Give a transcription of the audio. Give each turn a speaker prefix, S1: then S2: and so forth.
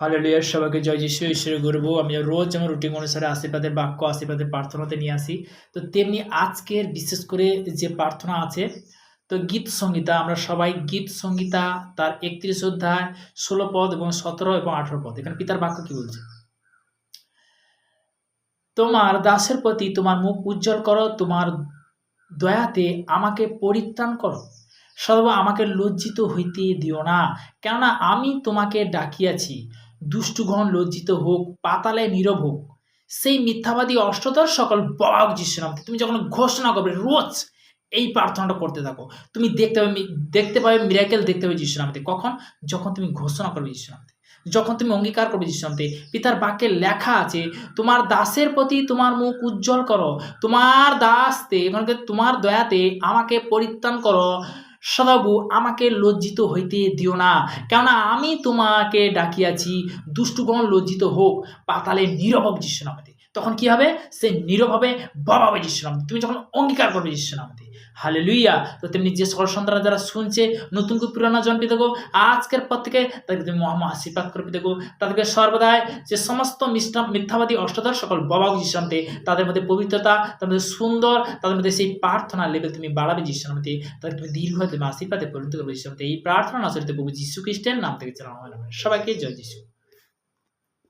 S1: Hallelujah, সবাইকে জয় যিশু। ঈশ্বরের গর্ব। আমি রোজ আমার রুটিন অনুসারে আশীর্বাদের বাক্য, আশীর্বাদের প্রার্থনাতে নিয়ে আসি। তো তেমনি আজকের বিশেষ করে যে প্রার্থনা আছে, তো গীত সংহিতা, আমরা সবাই গীত সংহিতা তার 31 অধ্যায় 16 পদ এবং 17 এবং 18 পদ, এখানে পিতার বাক্য কি বলছে? তোমার দাসের প্রতি তোমার মুখ উজ্জ্বল করো, তোমার দয়াতে আমাকে পরিত্রাণ করো, সর্বদা আমাকে লজ্জিত হইতে দিও না, কেননা আমি তোমাকে ডাকিয়াছি। দুষ্টুগণ লজ্জিত হোক, পাতালে নীরব হোক, সেই মিথ্যাবাদী অষ্টতর সকল বক যিশুর নামে। তুমি যখন ঘোষণা করবে রোজ এই প্রার্থনাটা করতে থাকো, তুমি দেখতে পাবে মিরাকেল দেখতে পাবে যিশুর নামে। কখন? যখন তুমি ঘোষণা করবে যিশুর নামে, যখন তুমি অঙ্গীকার করবে যিশুর নামে। পিতার বাক্যে লেখা আছে, তোমার দাসের প্রতি তোমার মুখ উজ্জ্বল করো, তোমার দাসতে এখানে তোমার দয়াতে আমাকে পরিত্রাণ করো, সদাবু আমাকে লজ্জিত হইতে দিও না, কেননা আমি তোমাকে ডাকিয়াছি। দুষ্টুগণ লজ্জিত হোক, পাতালে নীরব হোক যিশু নামে। তখন কি হবে? সে নীরব হবে, বাবা যিশু নামে। তুমি যখন অঙ্গীকার করবে যিশু নামে। হালেলুইয়া। তো তেমনি যে সকল সন্তানরা যারা শুনছে, নতুন করে পুরানো জন্মে দেখো, আজকের পর থেকে তাদেরকে তুমি মহা আশীর্বাদ করবে দেখো, তাদেরকে সর্বদাই যে সমস্ত মিথ্যাবাদী অষ্টদর সকল বাবা যিশু নামে, তাদের মধ্যে পবিত্রতা, তাদের মধ্যে সুন্দর, তাদের মধ্যে সেই প্রার্থনার লেভেল তুমি বাড়াবে যিশু নামে, তাদের তুমি দীর্ঘ তুমি আশীর্বাদে পরিণত করবে যিশু নামে। এই প্রার্থনা আসলে প্রভু যীশু খ্রিস্টের নাম থেকে চালানো হয়। সবাইকে জয় যিশু।